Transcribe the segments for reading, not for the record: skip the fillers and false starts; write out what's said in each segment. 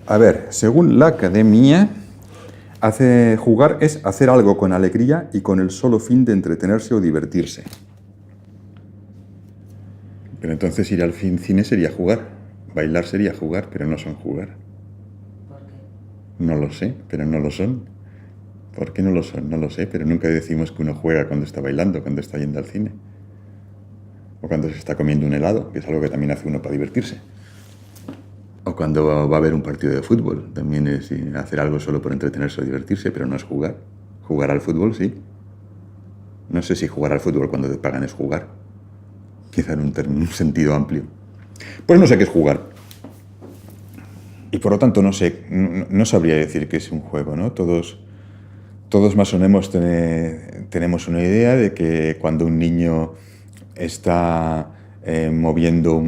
A ver, según la academia, jugar es hacer algo con alegría y con el solo fin de entretenerse o divertirse. Pero entonces ir al cine sería jugar, bailar sería jugar, pero no son jugar. ¿Por qué? No lo sé, pero no lo son. ¿Por qué no lo son? No lo sé, pero nunca decimos que uno juega cuando está bailando, cuando está yendo al cine. O cuando se está comiendo un helado, que es algo que también hace uno para divertirse. O cuando va a haber un partido de fútbol, también es hacer algo solo por entretenerse o divertirse, pero no es jugar. Jugar al fútbol, sí. No sé si jugar al fútbol cuando te pagan es jugar. Quizá en un sentido amplio. Pues no sé qué es jugar. Y por lo tanto no sé, no sabría decir que es un juego, ¿no? Todos más o menos tenemos una idea de que cuando un niño está moviendo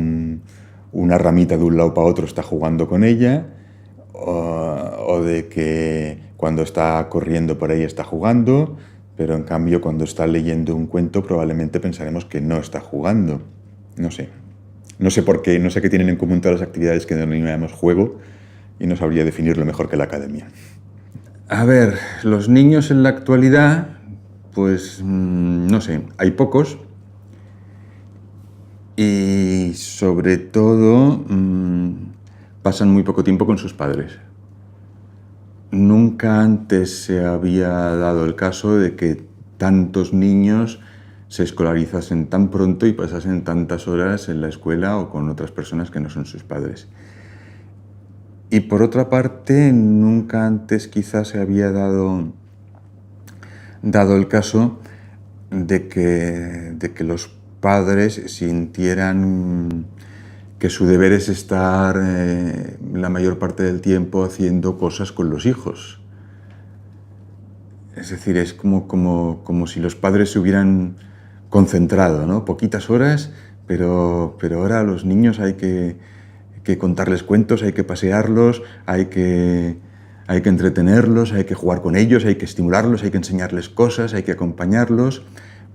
una ramita de un lado para otro, está jugando con ella, o de que cuando está corriendo por ahí está jugando, pero en cambio cuando está leyendo un cuento probablemente pensaremos que no está jugando. No sé. No sé por qué, no sé qué tienen en común todas las actividades que denominamos juego y no sabría definirlo mejor que la academia. A ver, los niños en la actualidad, pues no sé, hay pocos y sobre todo pasan muy poco tiempo con sus padres. Nunca antes se había dado el caso de que tantos niños se escolarizasen tan pronto y pasasen tantas horas en la escuela o con otras personas que no son sus padres. Y por otra parte, nunca antes quizás se había dado el caso de que los padres sintieran que su deber es estar la mayor parte del tiempo haciendo cosas con los hijos. Es decir, es como si los padres se hubieran concentrado, ¿no? Poquitas horas, pero ahora a los niños hay que contarles cuentos, hay que pasearlos, hay que entretenerlos, hay que jugar con ellos, hay que estimularlos, hay que enseñarles cosas, hay que acompañarlos.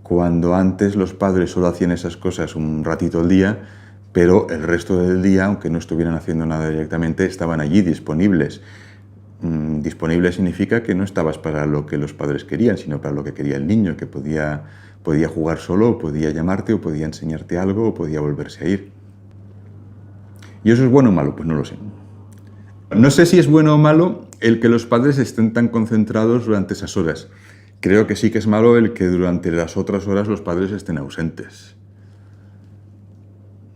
Cuando antes los padres solo hacían esas cosas un ratito al día, pero el resto del día, aunque no estuvieran haciendo nada directamente, estaban allí disponibles. Disponible significa que no estabas para lo que los padres querían, sino para lo que quería el niño, que podía jugar solo, o podía llamarte, o podía enseñarte algo, o podía volverse a ir. ¿Y eso es bueno o malo? Pues no lo sé. No sé si es bueno o malo el que los padres estén tan concentrados durante esas horas. Creo que sí que es malo el que durante las otras horas los padres estén ausentes.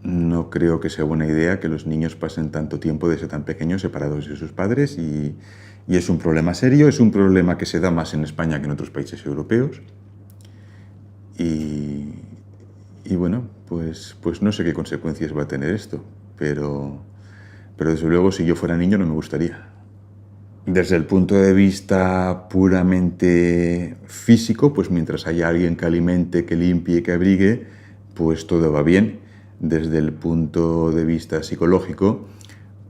No creo que sea buena idea que los niños pasen tanto tiempo desde tan pequeños separados de sus padres y es un problema serio, es un problema que se da más en España que en otros países europeos. Y bueno, pues no sé qué consecuencias va a tener esto, pero desde luego si yo fuera niño no me gustaría. Desde el punto de vista puramente físico, pues mientras haya alguien que alimente, que limpie, que abrigue, pues todo va bien. Desde el punto de vista psicológico,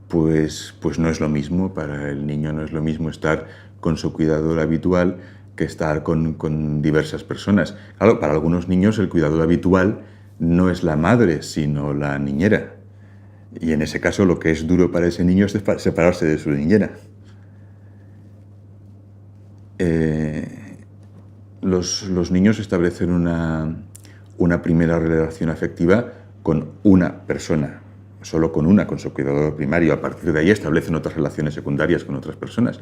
pues no es lo mismo. Para el niño no es lo mismo estar con su cuidador habitual que estar con diversas personas. Claro, para algunos niños el cuidador habitual no es la madre, sino la niñera. Y en ese caso lo que es duro para ese niño es separarse de su niñera. Los niños establecen una primera relación afectiva con una persona, solo con una, con su cuidador primario. A partir de ahí establecen otras relaciones secundarias con otras personas.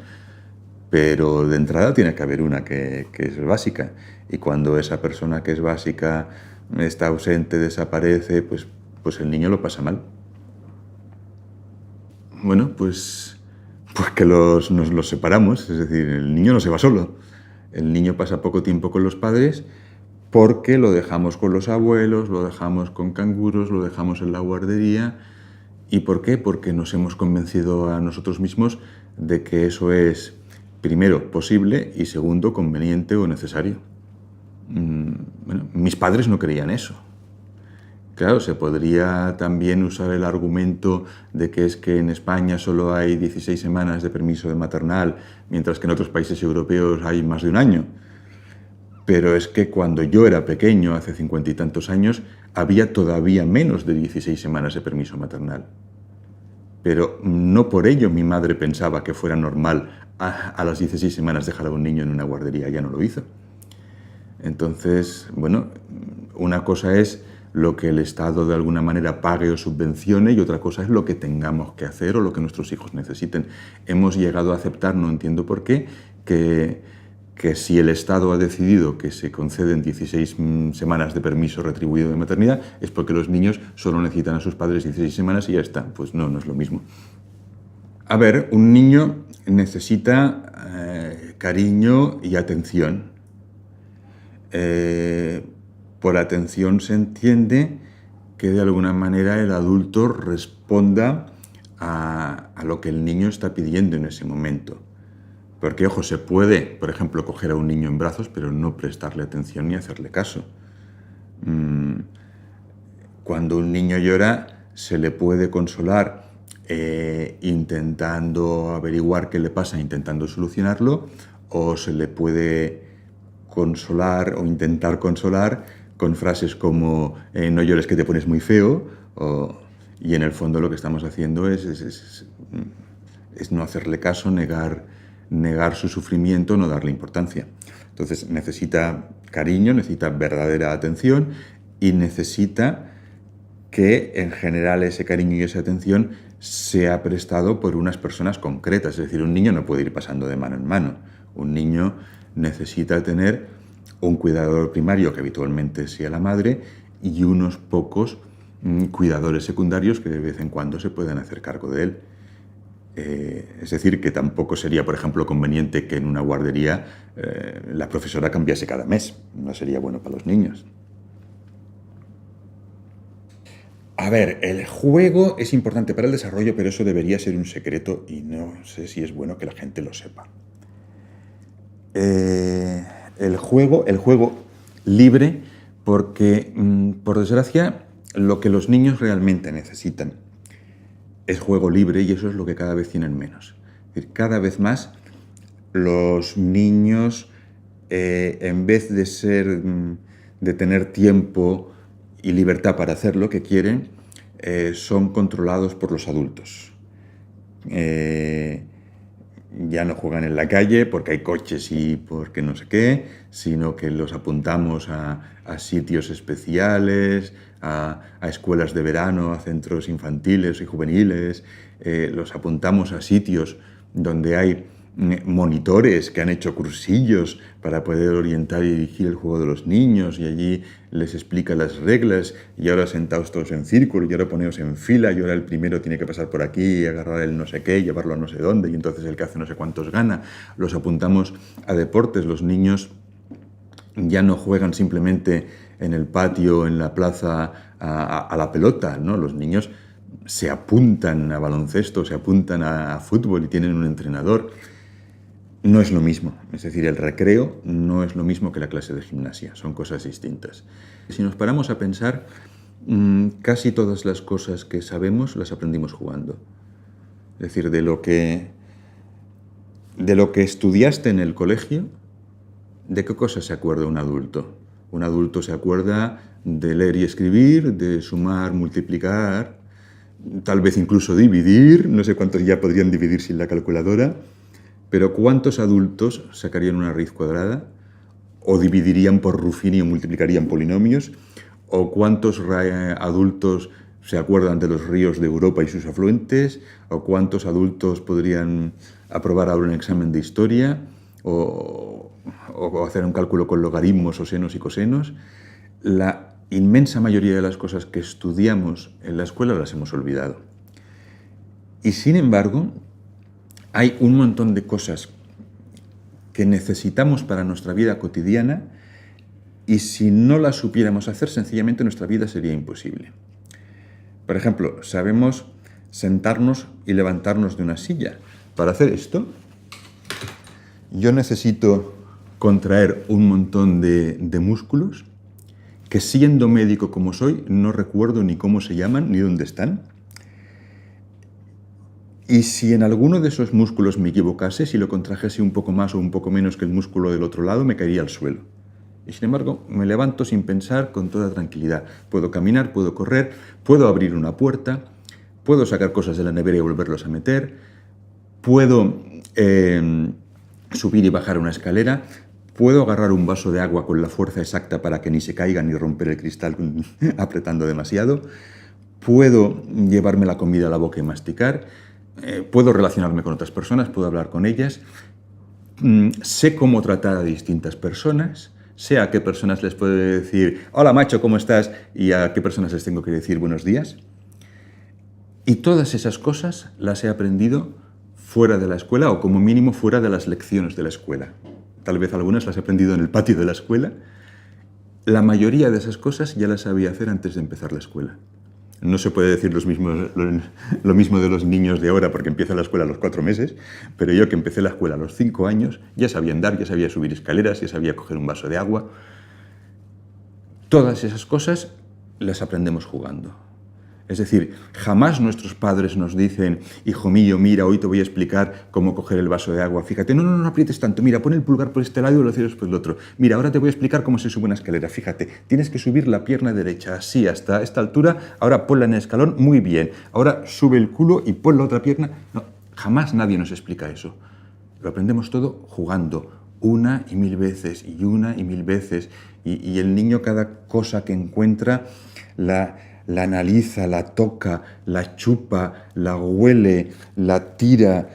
Pero de entrada tiene que haber una que es básica. Y cuando esa persona que es básica está ausente, desaparece, pues el niño lo pasa mal. Bueno, pues que nos los separamos. Es decir, el niño no se va solo. El niño pasa poco tiempo con los padres porque lo dejamos con los abuelos, lo dejamos con canguros, lo dejamos en la guardería. ¿Y por qué? Porque nos hemos convencido a nosotros mismos de que eso es, primero, posible y segundo, conveniente o necesario. Bueno, mis padres no creían eso. Claro, se podría también usar el argumento de que es que en España solo hay 16 semanas de permiso de maternal, mientras que en otros países europeos hay más de un año. Pero es que cuando yo era pequeño, hace 50 y tantos años, había todavía menos de 16 semanas de permiso maternal. pero no por ello mi madre pensaba que fuera normal a las 16 semanas dejar a un niño en una guardería, ella no lo hizo. Entonces, bueno, una cosa es lo que el Estado de alguna manera pague o subvencione y otra cosa es lo que tengamos que hacer o lo que nuestros hijos necesiten. Hemos llegado a aceptar, no entiendo por qué, que si el Estado ha decidido que se conceden 16 semanas de permiso retribuido de maternidad es porque los niños solo necesitan a sus padres 16 semanas y ya está. Pues no, no es lo mismo. A ver, un niño necesita cariño y atención. Por atención se entiende que de alguna manera el adulto responda a lo que el niño está pidiendo en ese momento. Porque, ojo, se puede, por ejemplo, coger a un niño en brazos, pero no prestarle atención ni hacerle caso. Cuando un niño llora, se le puede consolar intentando averiguar qué le pasa, intentando solucionarlo, o se le puede consolar o intentar consolar con frases como no llores que te pones muy feo, y en el fondo lo que estamos haciendo es no hacerle caso, negar su sufrimiento, no darle importancia. Entonces necesita cariño, necesita verdadera atención y necesita que en general ese cariño y esa atención sea prestado por unas personas concretas. Es decir, un niño no puede ir pasando de mano en mano. Un niño necesita tener un cuidador primario, que habitualmente sea la madre, y unos pocos cuidadores secundarios que de vez en cuando se puedan hacer cargo de él. Es decir, que tampoco sería, por ejemplo, conveniente que en una guardería la profesora cambiase cada mes. No sería bueno para los niños. A ver, el juego es importante para el desarrollo, pero eso debería ser un secreto y no sé si es bueno que la gente lo sepa. El juego libre, porque, por desgracia, lo que los niños realmente necesitan es juego libre y eso es lo que cada vez tienen menos. Es decir, cada vez más los niños, en vez de tener tiempo y libertad para hacer lo que quieren, son controlados por los adultos. Ya no juegan en la calle porque hay coches y porque no sé qué, sino que los apuntamos a sitios especiales, a escuelas de verano, a centros infantiles y juveniles, los apuntamos a sitios donde hay monitores que han hecho cursillos para poder orientar y dirigir el juego de los niños y allí les explica las reglas y ahora sentaos todos en círculo y ahora poneos en fila y ahora el primero tiene que pasar por aquí y agarrar el no sé qué y llevarlo a no sé dónde y entonces el que hace no sé cuántos gana. Los apuntamos a deportes, los niños ya no juegan simplemente en el patio, en la plaza a la pelota, ¿no? Los niños se apuntan a baloncesto, se apuntan a fútbol y tienen un entrenador. No es lo mismo, es decir, el recreo no es lo mismo que la clase de gimnasia, son cosas distintas. Si nos paramos a pensar, casi todas las cosas que sabemos las aprendimos jugando. Es decir, de lo que estudiaste en el colegio, ¿de qué cosas se acuerda un adulto? Un adulto se acuerda de leer y escribir, de sumar, multiplicar, tal vez incluso dividir, no sé cuántos ya podrían dividir sin la calculadora, pero ¿cuántos adultos sacarían una raíz cuadrada? ¿O dividirían por Ruffini o multiplicarían polinomios? ¿O cuántos adultos se acuerdan de los ríos de Europa y sus afluentes? ¿O cuántos adultos podrían aprobar ahora un examen de historia? ¿O hacer un cálculo con logaritmos o senos y cosenos? La inmensa mayoría de las cosas que estudiamos en la escuela las hemos olvidado. Y sin embargo, hay un montón de cosas que necesitamos para nuestra vida cotidiana y si no las supiéramos hacer, sencillamente nuestra vida sería imposible. Por ejemplo, sabemos sentarnos y levantarnos de una silla. Para hacer esto, yo necesito contraer un montón de músculos que, siendo médico como soy, no recuerdo ni cómo se llaman ni dónde están. Y si en alguno de esos músculos me equivocase, si lo contrajese un poco más o un poco menos que el músculo del otro lado, me caería al suelo. Y sin embargo, me levanto sin pensar, con toda tranquilidad. Puedo caminar, puedo correr, puedo abrir una puerta, puedo sacar cosas de la nevera y volverlos a meter, puedo subir y bajar una escalera, puedo agarrar un vaso de agua con la fuerza exacta para que ni se caiga ni romper el cristal apretando demasiado, puedo llevarme la comida a la boca y masticar, puedo relacionarme con otras personas, puedo hablar con ellas, sé cómo tratar a distintas personas, sé a qué personas les puedo decir hola macho, ¿cómo estás? Y a qué personas les tengo que decir buenos días. Y todas esas cosas las he aprendido fuera de la escuela o como mínimo fuera de las lecciones de la escuela. Tal vez algunas las he aprendido en el patio de la escuela. La mayoría de esas cosas ya las sabía hacer antes de empezar la escuela. No se puede decir lo mismo de los niños de ahora porque empiezan la escuela a los 4 meses, pero yo que empecé la escuela a los 5 años ya sabía andar, ya sabía subir escaleras, ya sabía coger un vaso de agua. Todas esas cosas las aprendemos jugando. Es decir, jamás nuestros padres nos dicen, hijo mío, mira, hoy te voy a explicar cómo coger el vaso de agua. Fíjate, no aprietes tanto, mira, pon el pulgar por este lado y lo cierras por el otro. Mira, ahora te voy a explicar cómo se sube una escalera. Fíjate, tienes que subir la pierna derecha, así, hasta esta altura, ahora ponla en el escalón, muy bien. Ahora sube el culo y pon la otra pierna. No, jamás nadie nos explica eso. Lo aprendemos todo jugando, una y mil veces, y una y mil veces. Y el niño cada cosa que encuentra la analiza, la toca, la chupa, la huele, la tira.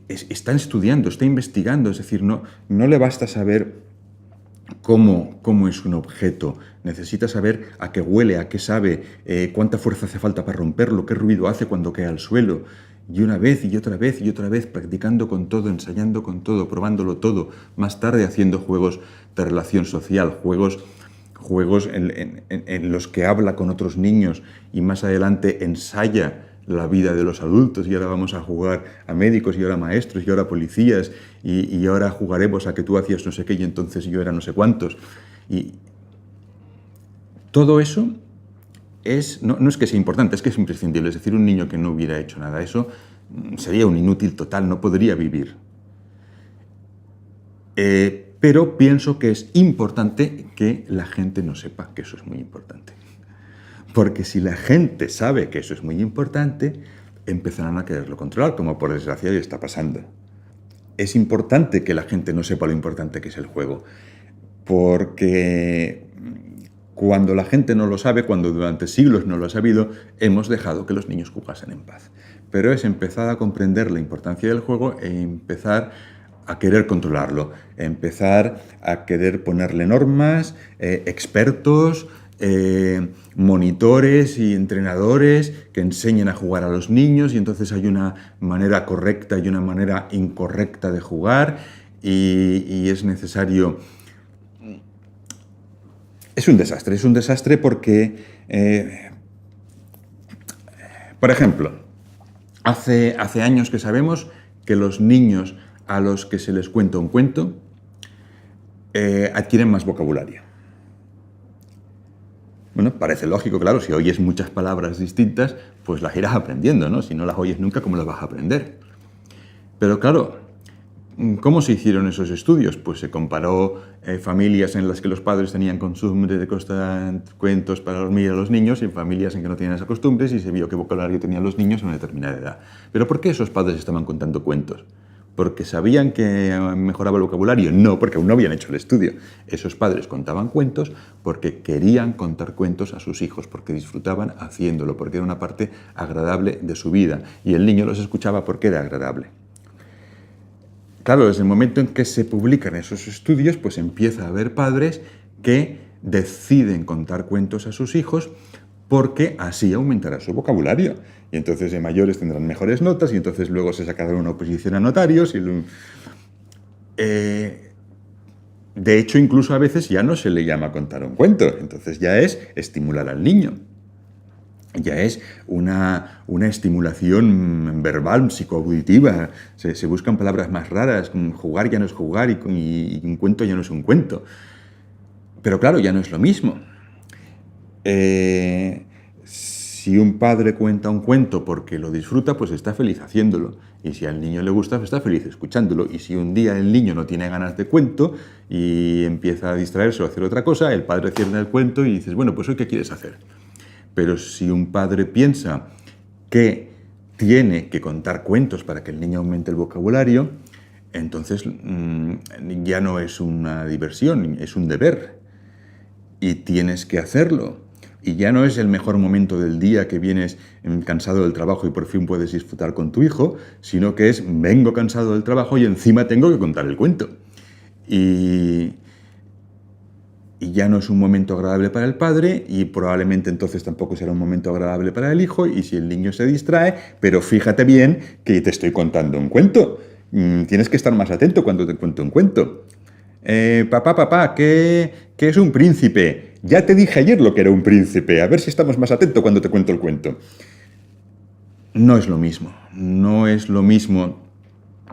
Está estudiando, está investigando, es decir, no le basta saber cómo es un objeto, necesita saber a qué huele, a qué sabe, cuánta fuerza hace falta para romperlo, qué ruido hace cuando cae al suelo. Y una vez y otra vez y otra vez, practicando con todo, ensayando con todo, probándolo todo, más tarde haciendo juegos de relación social, juegos en los que habla con otros niños y más adelante ensaya la vida de los adultos y ahora vamos a jugar a médicos y ahora a maestros y ahora a policías y ahora jugaremos a que tú hacías no sé qué y entonces yo era no sé cuántos. Y todo eso no es que sea importante, es que es imprescindible. Es decir, un niño que no hubiera hecho nada de eso sería un inútil total, no podría vivir. Pero pienso que es importante que la gente no sepa que eso es muy importante. Porque si la gente sabe que eso es muy importante, empezarán a quererlo controlar, como por desgracia ya está pasando. Es importante que la gente no sepa lo importante que es el juego, porque cuando la gente no lo sabe, cuando durante siglos no lo ha sabido, hemos dejado que los niños jugasen en paz. Pero es empezar a comprender la importancia del juego e empezar a querer controlarlo, empezar a querer ponerle normas, expertos, monitores y entrenadores que enseñen a jugar a los niños y entonces hay una manera correcta y una manera incorrecta de jugar y es necesario... Es un desastre porque, por ejemplo, hace años que sabemos que los niños a los que se les cuenta un cuento adquieren más vocabulario. Bueno, parece lógico, claro, si oyes muchas palabras distintas, pues las irás aprendiendo, ¿no? Si no las oyes nunca, ¿cómo las vas a aprender? Pero claro, ¿cómo se hicieron esos estudios? Pues se comparó familias en las que los padres tenían costumbre de contar cuentos para dormir a los niños y familias en que no tenían esas costumbres y se vio qué vocabulario tenían los niños a una determinada edad. ¿Pero por qué esos padres estaban contando cuentos? ¿Porque sabían que mejoraba el vocabulario? No, porque aún no habían hecho el estudio. Esos padres contaban cuentos porque querían contar cuentos a sus hijos, porque disfrutaban haciéndolo, porque era una parte agradable de su vida. Y el niño los escuchaba porque era agradable. Claro, desde el momento en que se publican esos estudios, pues empieza a haber padres que deciden contar cuentos a sus hijos porque así aumentará su vocabulario. Y entonces de mayores tendrán mejores notas y entonces luego se sacará una oposición a notarios. De hecho, incluso a veces ya no se le llama contar un cuento, entonces ya es estimular al niño. Ya es una estimulación verbal, psicoauditiva. Se buscan palabras más raras. Jugar ya no es jugar y un cuento ya no es un cuento. Pero claro, ya no es lo mismo. Si un padre cuenta un cuento porque lo disfruta, pues está feliz haciéndolo. Y si al niño le gusta, pues está feliz escuchándolo. Y si un día el niño no tiene ganas de cuento y empieza a distraerse o a hacer otra cosa, el padre cierra el cuento y dices, bueno, pues hoy ¿qué quieres hacer? Pero si un padre piensa que tiene que contar cuentos para que el niño aumente el vocabulario, entonces ya no es una diversión, es un deber. Y tienes que hacerlo. Y ya no es el mejor momento del día que vienes cansado del trabajo y por fin puedes disfrutar con tu hijo, sino que es vengo cansado del trabajo y encima tengo que contar el cuento. Y ya no es un momento agradable para el padre y probablemente entonces tampoco será un momento agradable para el hijo y si el niño se distrae, pero fíjate bien que te estoy contando un cuento. Tienes que estar más atento cuando te cuento un cuento. Papá, ¿qué es un príncipe? Ya te dije ayer lo que era un príncipe. A ver si estamos más atentos cuando te cuento el cuento. No es lo mismo. No es lo mismo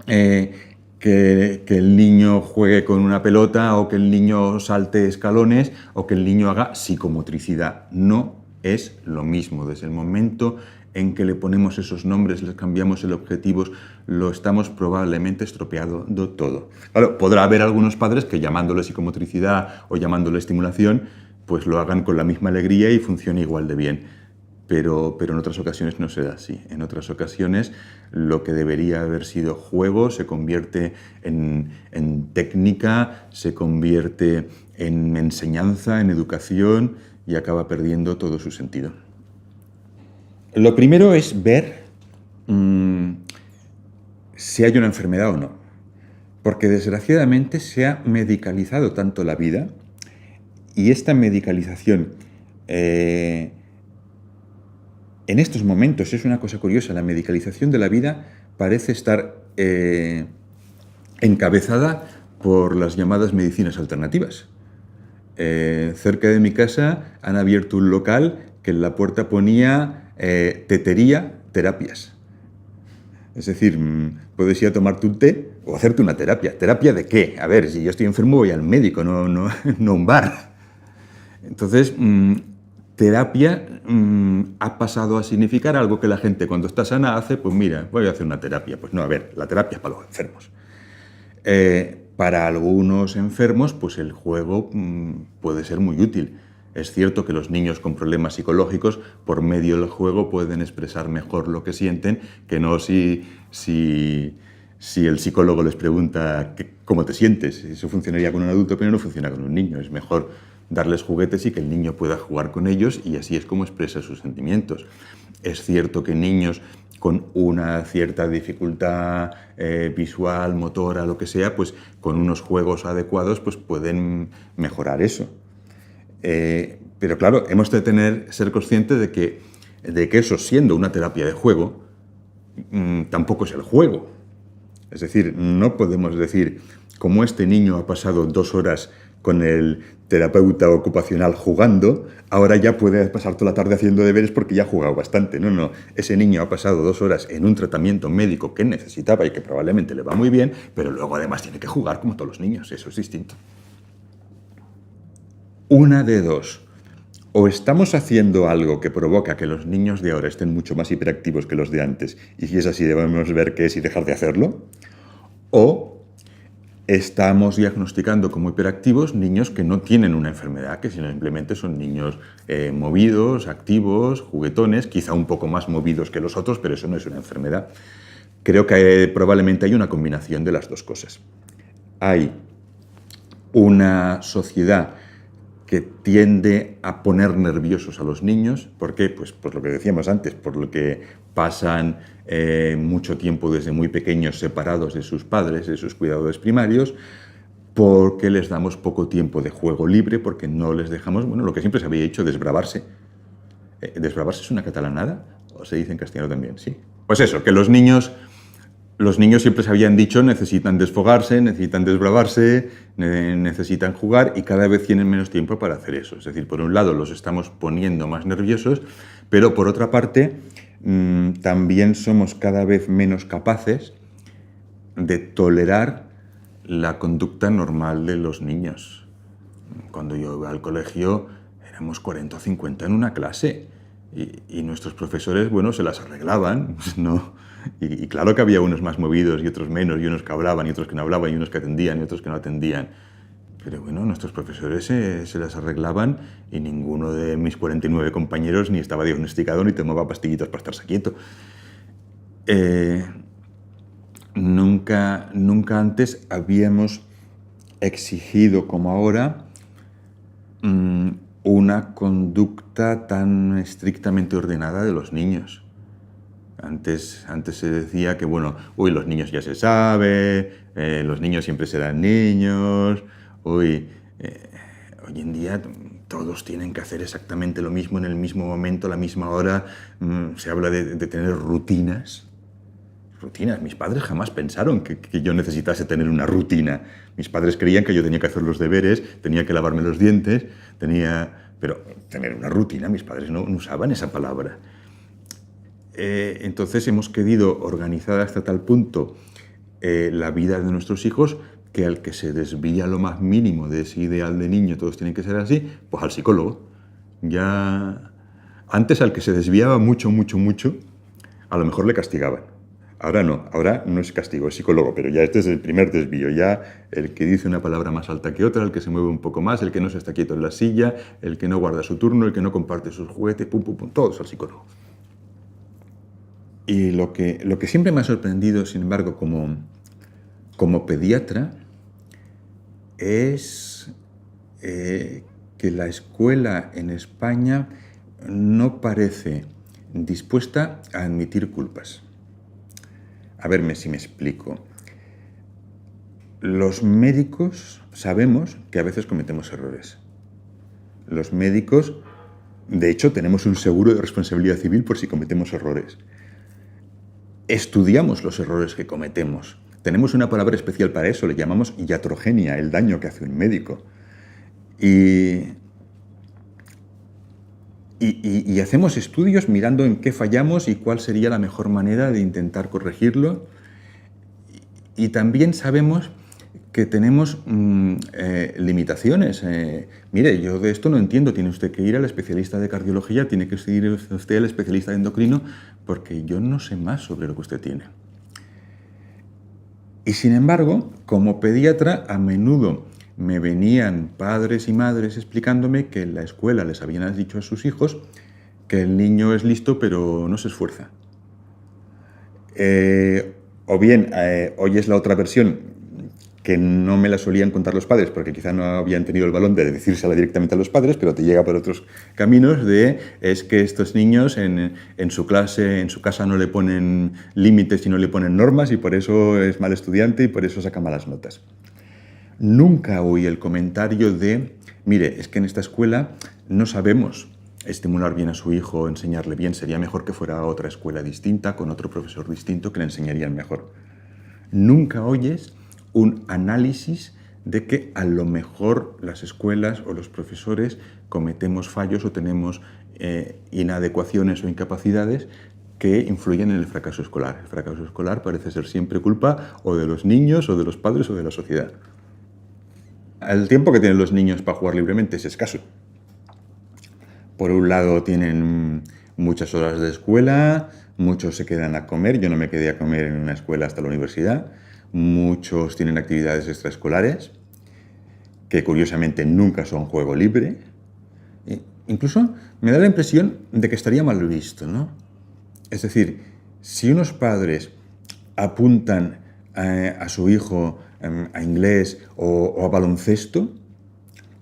que el niño juegue con una pelota o que el niño salte escalones o que el niño haga psicomotricidad. No es lo mismo. Desde el momento en que le ponemos esos nombres, les cambiamos el objetivo, lo estamos probablemente estropeando todo. Claro, podrá haber algunos padres que llamándole psicomotricidad o llamándole estimulación, pues lo hagan con la misma alegría y funcione igual de bien. Pero en otras ocasiones no se da así. En otras ocasiones lo que debería haber sido juego se convierte en técnica, se convierte en enseñanza, en educación y acaba perdiendo todo su sentido. Lo primero es ver si hay una enfermedad o no. Porque desgraciadamente se ha medicalizado tanto la vida y esta medicalización en estos momentos es una cosa curiosa. La medicalización de la vida parece estar encabezada por las llamadas medicinas alternativas. Cerca de mi casa han abierto un local que en la puerta ponía tetería, terapias. Es decir, puedes ir a tomarte un té o hacerte una terapia. ¿Terapia de qué? A ver, si yo estoy enfermo voy al médico, no a un bar. Entonces, terapia ha pasado a significar algo que la gente cuando está sana hace, pues mira, voy a hacer una terapia. Pues no, a ver, la terapia es para los enfermos. Para algunos enfermos, pues el juego puede ser muy útil. Es cierto que los niños con problemas psicológicos, por medio del juego, pueden expresar mejor lo que sienten, que no si el psicólogo les pregunta cómo te sientes. Eso funcionaría con un adulto, pero no funciona con un niño. Es mejor darles juguetes y que el niño pueda jugar con ellos y así es como expresa sus sentimientos. Es cierto que niños con una cierta dificultad visual, motora, lo que sea, pues con unos juegos adecuados pues pueden mejorar eso. Pero claro, hemos de ser conscientes de que eso, siendo una terapia de juego, tampoco es el juego. Es decir, no podemos decir, como este niño ha pasado 2 horas con el terapeuta ocupacional jugando, ahora ya puede pasar toda la tarde haciendo deberes porque ya ha jugado bastante. No, ese niño ha pasado 2 horas en un tratamiento médico que necesitaba y que probablemente le va muy bien, pero luego además tiene que jugar como todos los niños, eso es distinto. Una de dos, o estamos haciendo algo que provoca que los niños de ahora estén mucho más hiperactivos que los de antes, y si es así debemos ver qué es y dejar de hacerlo, o estamos diagnosticando como hiperactivos niños que no tienen una enfermedad, que simplemente son niños movidos, activos, juguetones, quizá un poco más movidos que los otros, pero eso no es una enfermedad. Creo que probablemente hay una combinación de las dos cosas. Hay una sociedad que tiende a poner nerviosos a los niños. ¿Por qué? Pues por lo que decíamos antes, por lo que pasan mucho tiempo desde muy pequeños separados de sus padres, de sus cuidadores primarios, porque les damos poco tiempo de juego libre, porque no les dejamos, bueno, lo que siempre se había hecho, desbravarse. ¿Desbravarse es una catalanada? ¿O se dice en castellano también? Sí. Pues eso, que los niños siempre se habían dicho necesitan desfogarse, necesitan desbravarse, necesitan jugar y cada vez tienen menos tiempo para hacer eso. Es decir, por un lado los estamos poniendo más nerviosos, pero por otra parte también somos cada vez menos capaces de tolerar la conducta normal de los niños. Cuando yo iba al colegio éramos 40 o 50 en una clase y nuestros profesores, bueno, se las arreglaban, ¿no? Y claro que había unos más movidos y otros menos, y unos que hablaban y otros que no hablaban, y unos que atendían y otros que no atendían. Pero bueno, nuestros profesores se las arreglaban y ninguno de mis 49 compañeros ni estaba diagnosticado ni tomaba pastillitas para estarse quieto. Nunca antes habíamos exigido como ahora una conducta tan estrictamente ordenada de los niños. Antes se decía que, bueno, los niños ya se sabe, los niños siempre serán niños, hoy en día todos tienen que hacer exactamente lo mismo en el mismo momento, a la misma hora. Se habla de tener rutinas. Rutinas. Mis padres jamás pensaron que yo necesitase tener una rutina. Mis padres creían que yo tenía que hacer los deberes, tenía que lavarme los dientes, pero tener una rutina, mis padres no usaban esa palabra. Entonces hemos querido organizar hasta tal punto la vida de nuestros hijos que al que se desvía lo más mínimo de ese ideal de niño, todos tienen que ser así, pues al psicólogo. Ya antes al que se desviaba mucho, a lo mejor le castigaban. Ahora no es castigo, es psicólogo, pero ya este es el primer desvío, ya el que dice una palabra más alta que otra, el que se mueve un poco más, el que no se está quieto en la silla, el que no guarda su turno, el que no comparte sus juguetes, todos al psicólogo. Y lo que siempre me ha sorprendido, sin embargo, como pediatra, es que la escuela en España no parece dispuesta a admitir culpas. A verme si me explico. Los médicos sabemos que a veces cometemos errores. Los médicos, de hecho, tenemos un seguro de responsabilidad civil por si cometemos errores. Estudiamos los errores que cometemos. Tenemos una palabra especial para eso, le llamamos iatrogenia, el daño que hace un médico. Y hacemos estudios mirando en qué fallamos y cuál sería la mejor manera de intentar corregirlo. Y también sabemos que tenemos limitaciones. Mire, yo de esto no entiendo. Tiene usted que ir al especialista de cardiología, tiene que ir usted al especialista de endocrino, porque yo no sé más sobre lo que usted tiene. Y sin embargo, como pediatra, a menudo me venían padres y madres explicándome que en la escuela les habían dicho a sus hijos que el niño es listo pero no se esfuerza. O bien, hoy es la otra versión que no me la solían contar los padres porque quizá no habían tenido el valor de decírsela directamente a los padres, pero te llega por otros caminos es que estos niños en su clase, en su casa no le ponen límites y no le ponen normas y por eso es mal estudiante y por eso saca malas notas. Nunca oí el comentario de, mire, es que en esta escuela no sabemos estimular bien a su hijo, enseñarle bien, sería mejor que fuera a otra escuela distinta, con otro profesor distinto que le enseñarían mejor. Nunca oyes un análisis de que a lo mejor las escuelas o los profesores cometemos fallos o tenemos inadecuaciones o incapacidades que influyen en el fracaso escolar. El fracaso escolar parece ser siempre culpa o de los niños o de los padres o de la sociedad. El tiempo que tienen los niños para jugar libremente es escaso. Por un lado tienen muchas horas de escuela, muchos se quedan a comer, yo no me quedé a comer en una escuela hasta la universidad, muchos tienen actividades extraescolares, que curiosamente nunca son juego libre. Incluso me da la impresión de que estaría mal visto, ¿no? Es decir, si unos padres apuntan a su hijo a inglés o a baloncesto,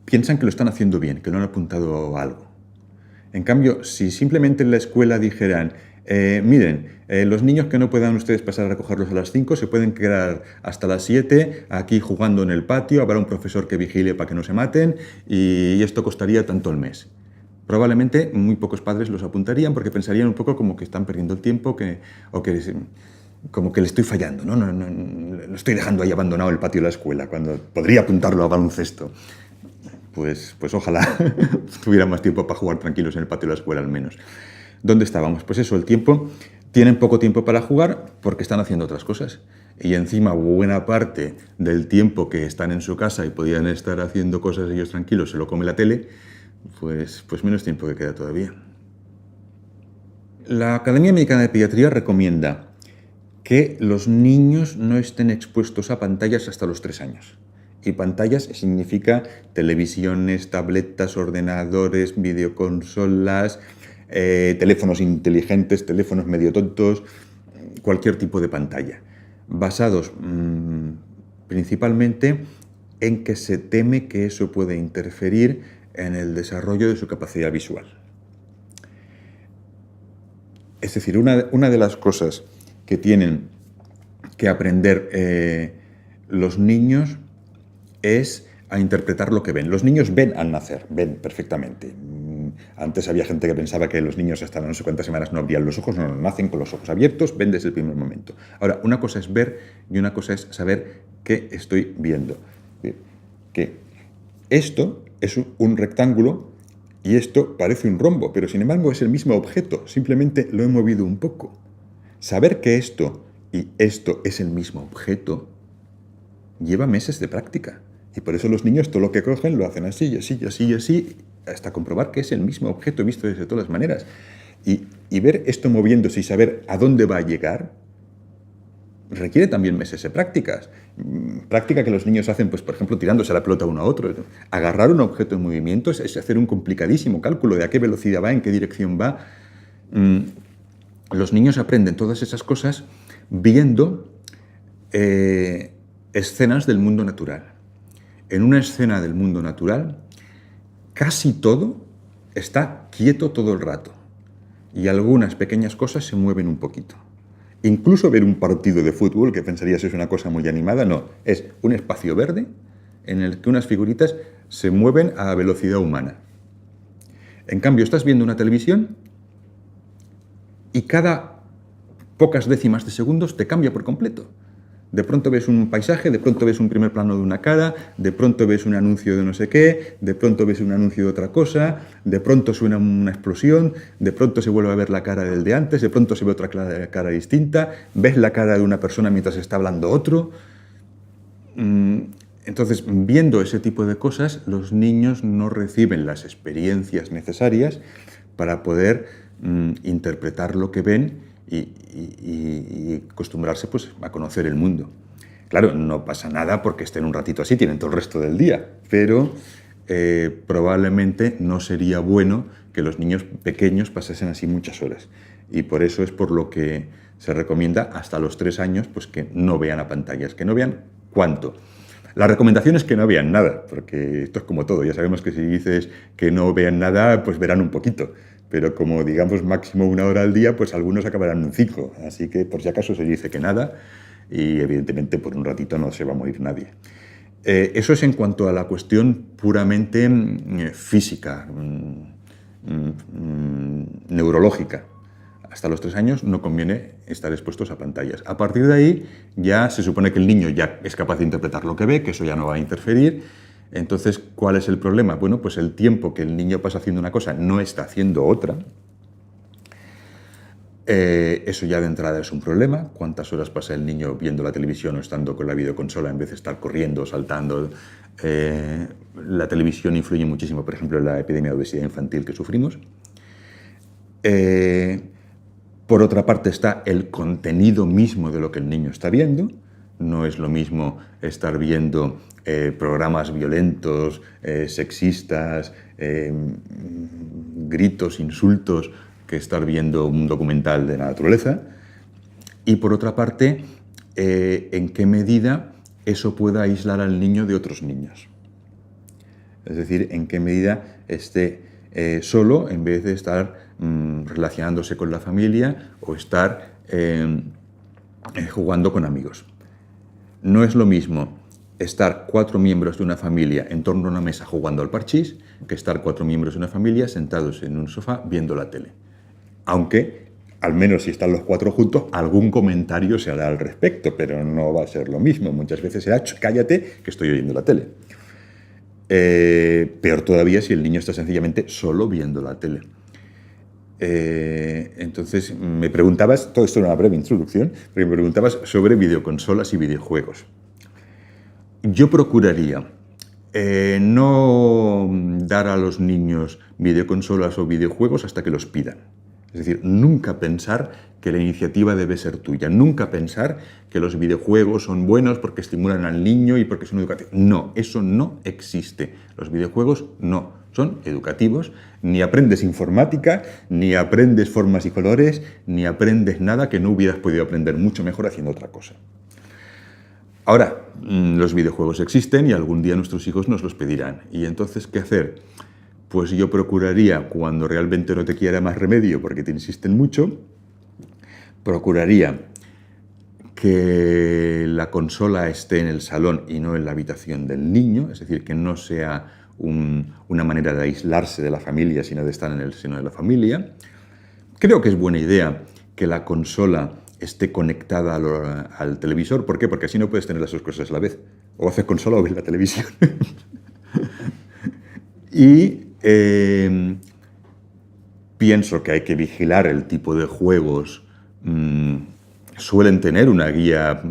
piensan que lo están haciendo bien, que lo han apuntado a algo. En cambio, si simplemente en la escuela dijeran, miren, los niños que no puedan ustedes pasar a recogerlos a las 5 se pueden quedar hasta las 7 aquí jugando en el patio, habrá un profesor que vigile para que no se maten y esto costaría tanto al mes. Probablemente muy pocos padres los apuntarían porque pensarían un poco como que están perdiendo el tiempo como que le estoy fallando, ¿no? No estoy dejando ahí abandonado el patio de la escuela cuando podría apuntarlo a baloncesto. Pues ojalá tuviera más tiempo para jugar tranquilos en el patio de la escuela al menos. ¿Dónde estábamos? Pues eso, el tiempo. Tienen poco tiempo para jugar porque están haciendo otras cosas. Y encima buena parte del tiempo que están en su casa y podían estar haciendo cosas ellos tranquilos, se lo come la tele, pues menos tiempo que queda todavía. La Academia Americana de Pediatría recomienda que los niños no estén expuestos a pantallas hasta los 3 años. Y pantallas significa televisiones, tabletas, ordenadores, videoconsolas, teléfonos inteligentes, teléfonos medio tontos, cualquier tipo de pantalla, basados principalmente en que se teme que eso puede interferir en el desarrollo de su capacidad visual. Es decir, una de las cosas que tienen que aprender los niños es a interpretar lo que ven. Los niños ven al nacer, ven perfectamente. Antes había gente que pensaba que los niños hasta no sé cuántas semanas no abrían los ojos, no, nacen con los ojos abiertos, ven desde el primer momento. Ahora, una cosa es ver y una cosa es saber qué estoy viendo. Que esto es un rectángulo y esto parece un rombo, pero sin embargo es el mismo objeto, simplemente lo he movido un poco. Saber que esto y esto es el mismo objeto lleva meses de práctica. Y por eso los niños todo lo que cogen lo hacen así, así, así, así, hasta comprobar que es el mismo objeto visto desde todas las maneras. Y ver esto moviéndose y saber a dónde va a llegar requiere también meses de prácticas. Práctica que los niños hacen, pues, por ejemplo, tirándose la pelota uno a otro. Agarrar un objeto en movimiento es hacer un complicadísimo cálculo de a qué velocidad va, en qué dirección va. Los niños aprenden todas esas cosas viendo escenas del mundo natural. En una escena del mundo natural, casi todo está quieto todo el rato y algunas pequeñas cosas se mueven un poquito. Incluso ver un partido de fútbol, que pensarías es una cosa muy animada, no, es un espacio verde en el que unas figuritas se mueven a velocidad humana. En cambio, estás viendo una televisión y cada pocas décimas de segundos te cambia por completo. De pronto ves un paisaje, de pronto ves un primer plano de una cara, de pronto ves un anuncio de no sé qué, de pronto ves un anuncio de otra cosa, de pronto suena una explosión, de pronto se vuelve a ver la cara del de antes, de pronto se ve otra cara distinta, ves la cara de una persona mientras está hablando otro. Entonces, viendo ese tipo de cosas, los niños no reciben las experiencias necesarias para poder interpretar lo que ven y acostumbrarse, pues, a conocer el mundo. Claro, no pasa nada porque estén un ratito así, tienen todo el resto del día, pero probablemente no sería bueno que los niños pequeños pasasen así muchas horas. Y por eso es por lo que se recomienda hasta los 3 años, pues, que no vean a pantallas, que no vean cuánto. La recomendación es que no vean nada, porque esto es como todo. Ya sabemos que si dices que no vean nada, pues verán un poquito. Pero como digamos máximo 1 hora al día, pues algunos acabarán un 5. Así que por si acaso se dice que nada y evidentemente por un ratito no se va a morir nadie. Eso es en cuanto a la cuestión puramente física, neurológica. Hasta los 3 años no conviene estar expuestos a pantallas. A partir de ahí ya se supone que el niño ya es capaz de interpretar lo que ve, que eso ya no va a interferir. Entonces, ¿cuál es el problema? Bueno, pues el tiempo que el niño pasa haciendo una cosa no está haciendo otra. Eso ya de entrada es un problema. ¿Cuántas horas pasa el niño viendo la televisión o estando con la videoconsola en vez de estar corriendo, saltando? La televisión influye muchísimo, por ejemplo, en la epidemia de obesidad infantil que sufrimos. Por otra parte está el contenido mismo de lo que el niño está viendo. No es lo mismo estar viendo programas violentos, sexistas, gritos, insultos, que estar viendo un documental de la naturaleza. Y por otra parte, en qué medida eso pueda aislar al niño de otros niños. Es decir, en qué medida esté solo en vez de estar relacionándose con la familia o estar jugando con amigos. No es lo mismo estar 4 miembros de una familia en torno a una mesa jugando al parchís que estar 4 miembros de una familia sentados en un sofá viendo la tele. Aunque, al menos si están los 4 juntos, algún comentario se hará al respecto, pero no va a ser lo mismo. Muchas veces será, cállate, que estoy oyendo la tele. Peor todavía si el niño está sencillamente solo viendo la tele. Entonces, me preguntabas, todo esto era una breve introducción, pero me preguntabas sobre videoconsolas y videojuegos. Yo procuraría no dar a los niños videoconsolas o videojuegos hasta que los pidan. Es decir, nunca pensar que la iniciativa debe ser tuya, nunca pensar que los videojuegos son buenos porque estimulan al niño y porque son educativos. No, eso no existe. Los videojuegos no son educativos, ni aprendes informática, ni aprendes formas y colores, ni aprendes nada que no hubieras podido aprender mucho mejor haciendo otra cosa. Ahora, los videojuegos existen y algún día nuestros hijos nos los pedirán. ¿Y entonces qué hacer? Pues yo procuraría, cuando realmente no te quiera más remedio porque te insisten mucho, procuraría que la consola esté en el salón y no en la habitación del niño, es decir, que no sea una manera de aislarse de la familia, sino de estar en el seno de la familia. Creo que es buena idea que la consola esté conectada al televisor. ¿Por qué? Porque así no puedes tener las dos cosas a la vez. O haces consola o ves la televisión. Y pienso que hay que vigilar el tipo de juegos. Suelen tener una guía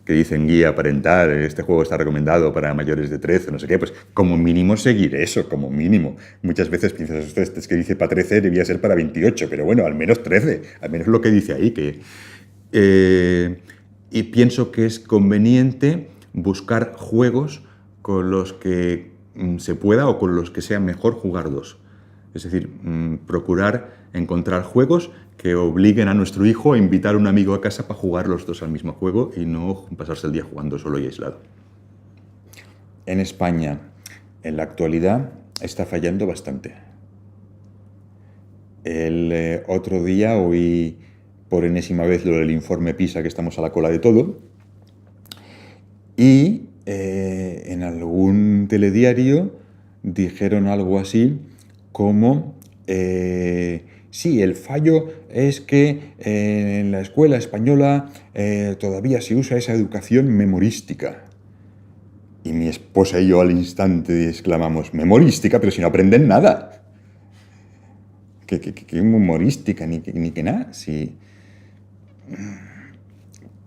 que dicen guía parental, este juego está recomendado para mayores de 13, no sé qué, pues como mínimo seguir eso, como mínimo. Muchas veces piensas, usted es que dice para 13, debía ser para 28, pero bueno, al menos 13, al menos lo que dice ahí. Y pienso que es conveniente buscar juegos con los que se pueda o con los que sea mejor jugar dos. Es decir, procurar encontrar juegos que obliguen a nuestro hijo a invitar a un amigo a casa para jugar los dos al mismo juego y no pasarse el día jugando solo y aislado. En España, en la actualidad, está fallando bastante. El otro día oí por enésima vez lo del informe PISA, que estamos a la cola de todo, y en algún telediario dijeron algo así como sí, el fallo es que en la escuela española todavía se usa esa educación memorística. Y mi esposa y yo al instante exclamamos, memorística, pero si no aprenden nada. ¿Qué memorística? Ni que nada. Si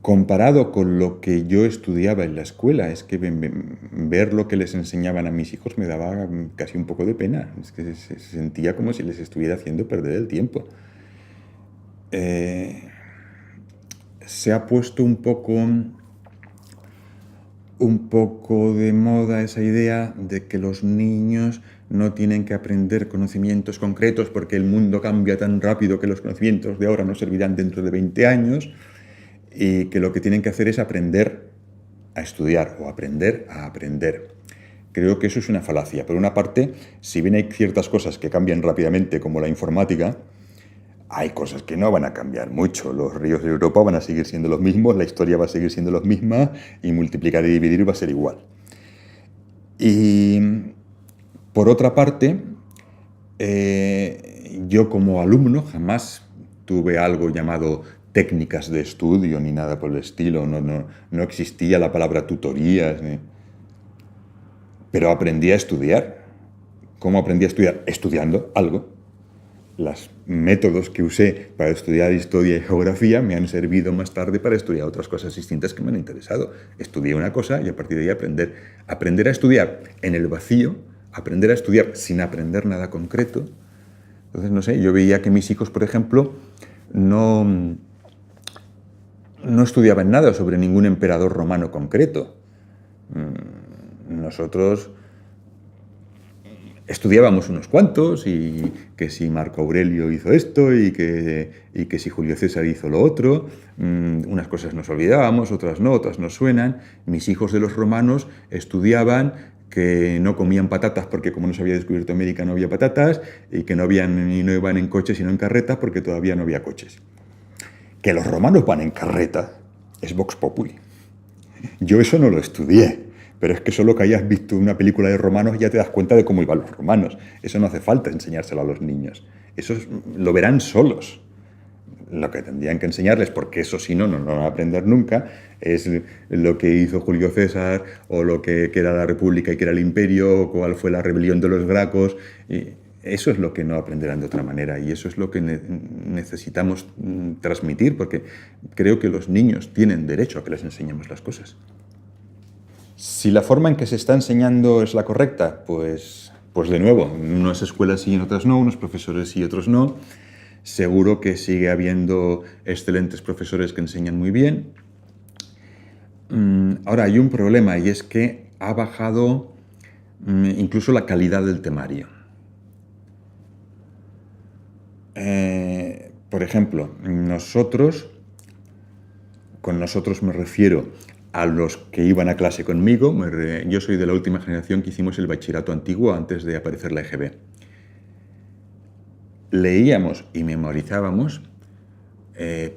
comparado con lo que yo estudiaba en la escuela, es que ver lo que les enseñaban a mis hijos me daba casi un poco de pena. Es que se sentía como si les estuviera haciendo perder el tiempo. Se ha puesto un poco de moda esa idea de que los niños no tienen que aprender conocimientos concretos porque el mundo cambia tan rápido que los conocimientos de ahora no servirán dentro de 20 años. Y que lo que tienen que hacer es aprender a estudiar o aprender a aprender. Creo que eso es una falacia. Por una parte, si bien hay ciertas cosas que cambian rápidamente, como la informática, hay cosas que no van a cambiar mucho. Los ríos de Europa van a seguir siendo los mismos, la historia va a seguir siendo la misma y multiplicar y dividir va a ser igual. Y por otra parte, yo como alumno jamás tuve algo llamado técnicas de estudio ni nada por el estilo, no existía la palabra tutorías, pero aprendí a estudiar. ¿Cómo aprendí a estudiar? Estudiando algo. Los métodos que usé para estudiar historia y geografía me han servido más tarde para estudiar otras cosas distintas que me han interesado. Estudié una cosa y a partir de ahí aprender a estudiar en el vacío, aprender a estudiar sin aprender nada concreto. Entonces, no sé, yo veía que mis hijos, por ejemplo, no estudiaban nada sobre ningún emperador romano concreto. Nosotros estudiábamos unos cuantos y que si Marco Aurelio hizo esto y que si Julio César hizo lo otro. Unas cosas nos olvidábamos, otras no, otras nos suenan. Mis hijos de los romanos estudiaban que no comían patatas porque como no se había descubierto América no había patatas y que no iban en coches sino en carretas porque todavía no había coches. Que los romanos van en carreta es vox populi. Yo eso no lo estudié, pero es que solo que hayas visto una película de romanos ya te das cuenta de cómo iban los romanos. Eso no hace falta enseñárselo a los niños. Eso lo verán solos. Lo que tendrían que enseñarles, porque eso si no van a aprender nunca, es lo que hizo Julio César o lo que era la República y que era el Imperio, o cuál fue la rebelión de los Gracos. Y eso es lo que no aprenderán de otra manera y eso es lo que necesitamos transmitir, porque creo que los niños tienen derecho a que les enseñemos las cosas. Si la forma en que se está enseñando es la correcta, pues de nuevo, en unas escuelas sí y en otras no, unos profesores sí y otros no. Seguro que sigue habiendo excelentes profesores que enseñan muy bien. Ahora hay un problema y es que ha bajado incluso la calidad del temario. Por ejemplo, con nosotros me refiero a los que iban a clase conmigo. Yo soy de la última generación que hicimos el bachillerato antiguo antes de aparecer la EGB. Leíamos y memorizábamos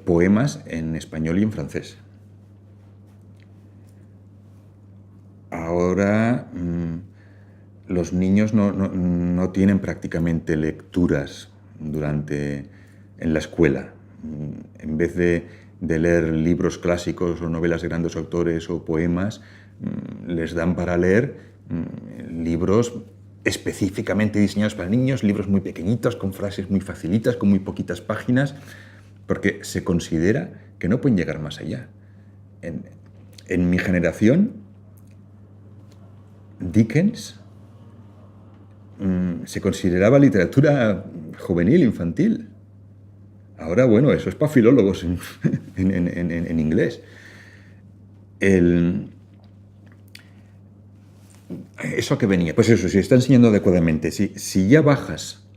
poemas en español y en francés. Ahora los niños no tienen prácticamente lecturas en la escuela. En vez de leer libros clásicos o novelas de grandes autores o poemas, les dan para leer libros específicamente diseñados para niños, libros muy pequeñitos, con frases muy facilitas, con muy poquitas páginas, porque se considera que no pueden llegar más allá. En mi generación, Dickens se consideraba literatura juvenil, infantil. Ahora, bueno, eso es para filólogos en inglés. ¿Eso que venía? Pues eso, si está enseñando adecuadamente, si ya bajas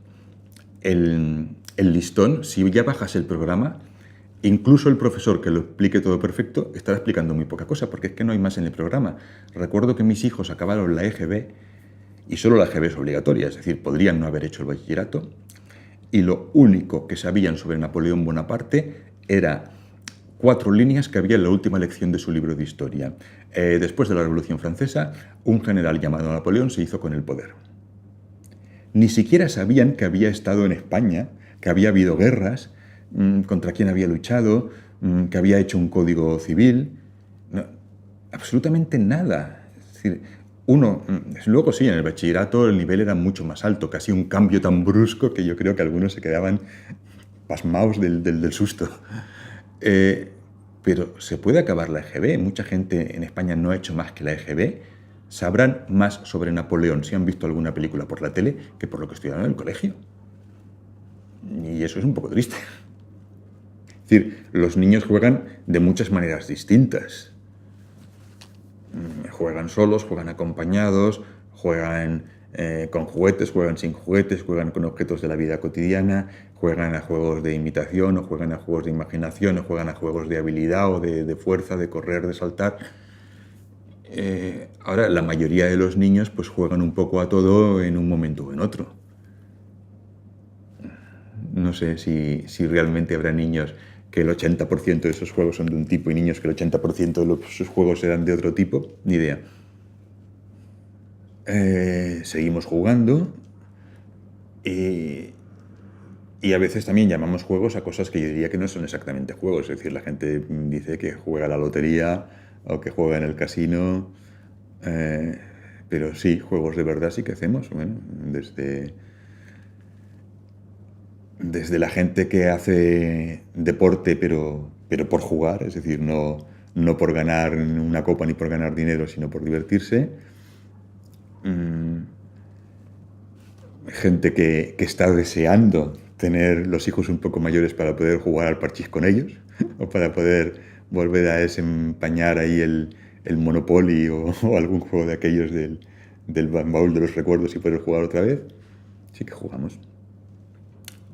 el listón, si ya bajas el programa, incluso el profesor que lo explique todo perfecto estará explicando muy poca cosa, porque es que no hay más en el programa. Recuerdo que mis hijos acabaron la EGB y solo la EGB es obligatoria, es decir, podrían no haber hecho el bachillerato, y lo único que sabían sobre Napoleón Bonaparte era 4 líneas que había en la última lección de su libro de historia. Después de la Revolución Francesa, un general llamado Napoleón se hizo con el poder. Ni siquiera sabían que había estado en España, que había habido guerras, contra quién había luchado, que había hecho un código civil. No, absolutamente nada. Es decir, luego sí, en el bachillerato el nivel era mucho más alto, casi un cambio tan brusco que yo creo que algunos se quedaban pasmados del susto. Pero se puede acabar la EGB. Mucha gente en España no ha hecho más que la EGB. Sabrán más sobre Napoleón si han visto alguna película por la tele que por lo que estudiaron en el colegio. Y eso es un poco triste. Es decir, los niños juegan de muchas maneras distintas. Juegan solos, juegan acompañados, juegan con juguetes, juegan sin juguetes, juegan con objetos de la vida cotidiana, juegan a juegos de imitación, o juegan a juegos de imaginación, o juegan a juegos de habilidad o de fuerza, de correr, de saltar. Ahora, la mayoría de los niños pues juegan un poco a todo en un momento o en otro. No sé si realmente habrá niños que el 80% de esos juegos son de un tipo y niños que el 80% de esos juegos serán de otro tipo. Ni idea. Seguimos jugando y a veces también llamamos juegos a cosas que yo diría que no son exactamente juegos. Es decir, la gente dice que juega a la lotería o que juega en el casino. Pero sí, juegos de verdad sí que hacemos. Bueno, desde la gente que hace deporte pero por jugar, es decir, no por ganar una copa ni por ganar dinero, sino por divertirse. Gente que está deseando tener los hijos un poco mayores para poder jugar al parchís con ellos o para poder volver a desempañar ahí el Monopoly o algún juego de aquellos del baúl de los recuerdos y poder jugar otra vez. Sí que jugamos.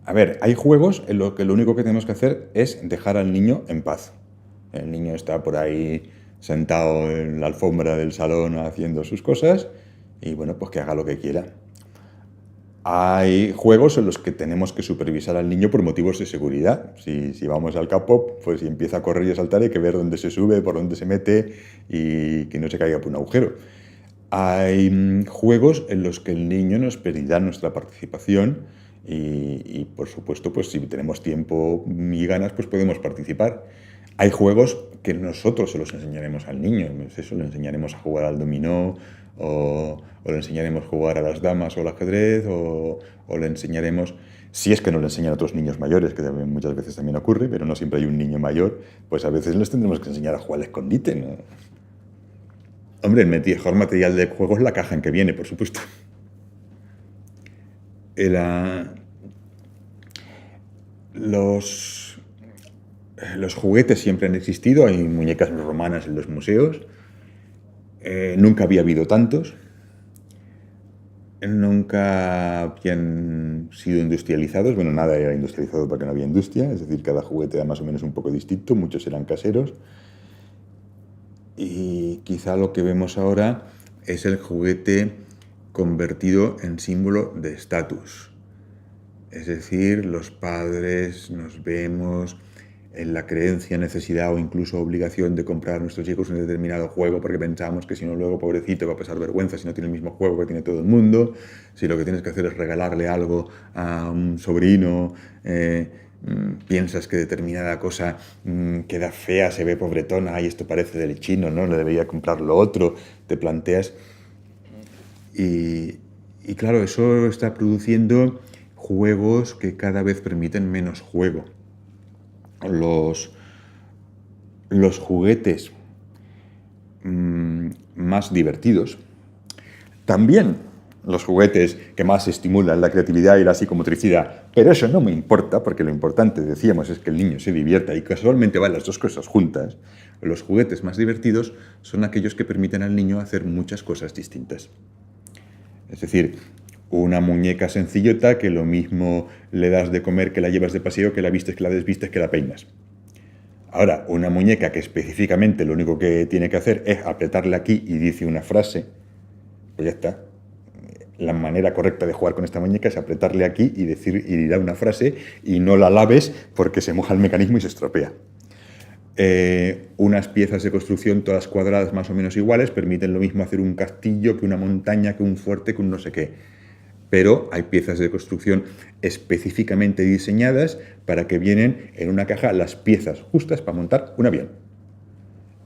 A ver, hay juegos en los que lo único que tenemos que hacer es dejar al niño en paz. El niño está por ahí sentado en la alfombra del salón haciendo sus cosas y bueno, pues que haga lo que quiera. Hay juegos en los que tenemos que supervisar al niño por motivos de seguridad. Si vamos al K-pop, pues si empieza a correr y a saltar hay que ver dónde se sube, por dónde se mete y que no se caiga por un agujero. Hay juegos en los que el niño nos pedirá nuestra participación y por supuesto, pues si tenemos tiempo y ganas, pues podemos participar. Hay juegos que nosotros se los enseñaremos al niño. Eso, le enseñaremos a jugar al dominó o le enseñaremos a jugar a las damas o al ajedrez o le enseñaremos, si es que no le enseñan a otros niños mayores, que muchas veces también ocurre, pero no siempre hay un niño mayor, pues a veces les tendremos que enseñar a jugar al escondite, ¿no? Hombre, el mejor material de juego es la caja en que viene, por supuesto. Los, los juguetes siempre han existido, hay muñecas romanas en los museos, nunca había habido tantos, nunca habían sido industrializados, bueno, nada era industrializado porque no había industria, es decir, cada juguete era más o menos un poco distinto, muchos eran caseros, y quizá lo que vemos ahora es el juguete convertido en símbolo de estatus. Es decir, los padres nos vemos en la creencia, necesidad o incluso obligación de comprar a nuestros hijos un determinado juego porque pensamos que si no luego, pobrecito, va a pasar vergüenza si no tiene el mismo juego que tiene todo el mundo, si lo que tienes que hacer es regalarle algo a un sobrino, piensas que determinada cosa queda fea, se ve pobretona y esto parece del chino, ¿no? Le debería comprar lo otro, te planteas. Y claro, eso está produciendo juegos que cada vez permiten menos juego. Los juguetes más divertidos, también los juguetes que más estimulan la creatividad y la psicomotricidad, pero eso no me importa, porque lo importante, decíamos, es que el niño se divierta y casualmente van las dos cosas juntas. Los juguetes más divertidos son aquellos que permiten al niño hacer muchas cosas distintas. Es decir, una muñeca sencillota que lo mismo le das de comer que la llevas de paseo, que la vistes, que la desvistes, que la peinas. Ahora, una muñeca que específicamente lo único que tiene que hacer es apretarle aquí y dice una frase, pues ya está. La manera correcta de jugar con esta muñeca es apretarle aquí y decir y dirá una frase y no la laves porque se moja el mecanismo y se estropea. Unas piezas de construcción todas cuadradas más o menos iguales permiten lo mismo hacer un castillo que una montaña, que un fuerte, que un no sé qué. Pero hay piezas de construcción específicamente diseñadas para que vienen en una caja las piezas justas para montar un avión.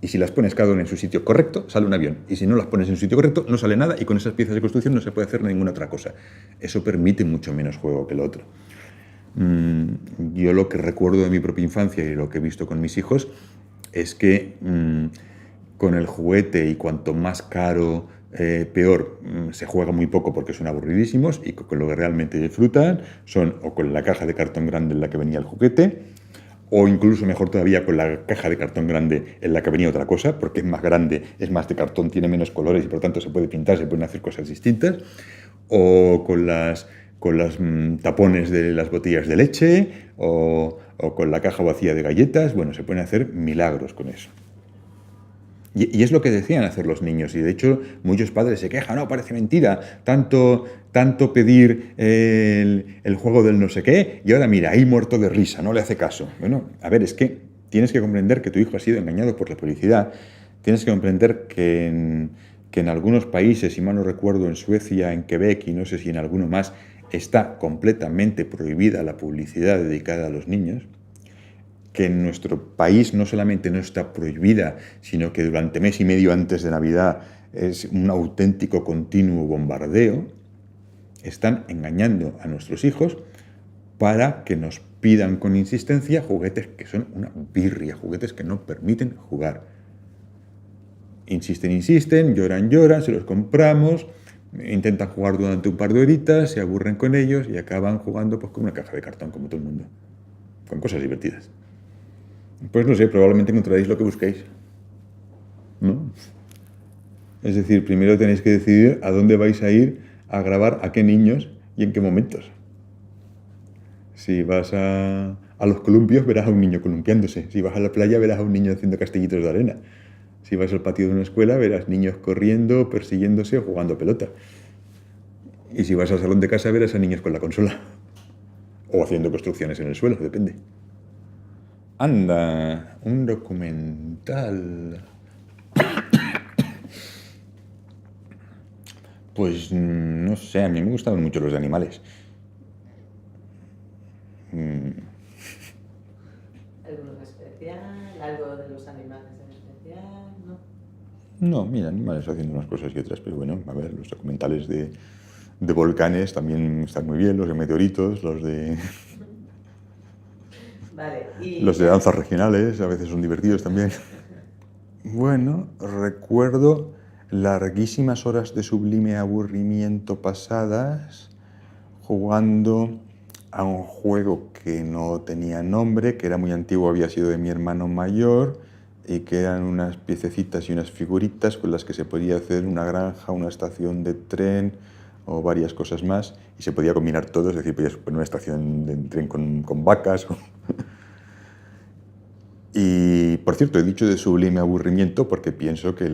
Y si las pones cada una en su sitio correcto, sale un avión. Y si no las pones en su sitio correcto, no sale nada y con esas piezas de construcción no se puede hacer ninguna otra cosa. Eso permite mucho menos juego que el otro. Yo lo que recuerdo de mi propia infancia y lo que he visto con mis hijos es que con el juguete y cuanto más caro, peor, se juega muy poco porque son aburridísimos y con lo que realmente disfrutan son o con la caja de cartón grande en la que venía el juguete o incluso mejor todavía con la caja de cartón grande en la que venía otra cosa porque es más grande, es más de cartón, tiene menos colores y por tanto se puede pintar, se pueden hacer cosas distintas o con las tapones de las botellas de leche o con la caja vacía de galletas. Bueno, se pueden hacer milagros con eso. Y es lo que decían hacer los niños. Y de hecho, muchos padres se quejan, no, parece mentira, tanto pedir el juego del no sé qué, y ahora mira, ahí muerto de risa, no le hace caso. Bueno, a ver, es que tienes que comprender que tu hijo ha sido engañado por la publicidad. Tienes que comprender que en algunos países, si mal no recuerdo, en Suecia, en Quebec y no sé si en alguno más, está completamente prohibida la publicidad dedicada a los niños, que en nuestro país no solamente no está prohibida, sino que durante mes y medio antes de Navidad es un auténtico continuo bombardeo. Están engañando a nuestros hijos para que nos pidan con insistencia juguetes que son una birria, juguetes que no permiten jugar. Insisten, lloran, se los compramos, intentan jugar durante un par de horitas, se aburren con ellos y acaban jugando pues con una caja de cartón como todo el mundo, con cosas divertidas. Pues no sé, probablemente encontraréis lo que busquéis, ¿no? Es decir, primero tenéis que decidir a dónde vais a ir a grabar, a qué niños y en qué momentos. Si vas a los columpios, verás a un niño columpiándose. Si vas a la playa, verás a un niño haciendo castillitos de arena. Si vas al patio de una escuela, verás niños corriendo, persiguiéndose o jugando pelota. Y si vas al salón de casa, verás a niños con la consola. O haciendo construcciones en el suelo, depende. Anda, un documental. Pues no sé, a mí me gustaban mucho los de animales. ¿Alguno especial? ¿Algo de los animales en especial? ¿No? No, mira, animales haciendo unas cosas y otras, pero bueno, a ver, los documentales de volcanes también están muy bien, los de meteoritos, los de Vale, y los de danzas regionales, a veces son divertidos también. Bueno, recuerdo larguísimas horas de sublime aburrimiento pasadas jugando a un juego que no tenía nombre, que era muy antiguo, había sido de mi hermano mayor, y que eran unas piececitas y unas figuritas con las que se podía hacer una granja, una estación de tren o varias cosas más, y se podía combinar todo, es decir, podías poner una estación de tren con vacas. Y, por cierto, he dicho de sublime aburrimiento porque pienso que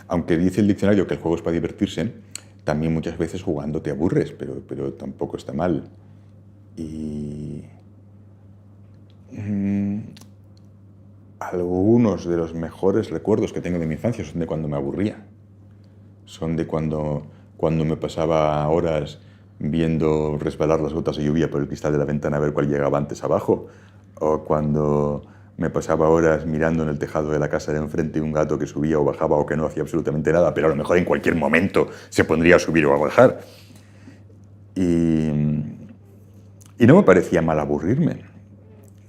aunque dice el diccionario que el juego es para divertirse, también muchas veces jugando te aburres, pero tampoco está mal. Y algunos de los mejores recuerdos que tengo de mi infancia son de cuando me aburría. Son de cuando me pasaba horas viendo resbalar las gotas de lluvia por el cristal de la ventana a ver cuál llegaba antes abajo, o cuando me pasaba horas mirando en el tejado de la casa de enfrente un gato que subía o bajaba o que no hacía absolutamente nada, pero a lo mejor en cualquier momento se pondría a subir o a bajar. Y no me parecía mal aburrirme.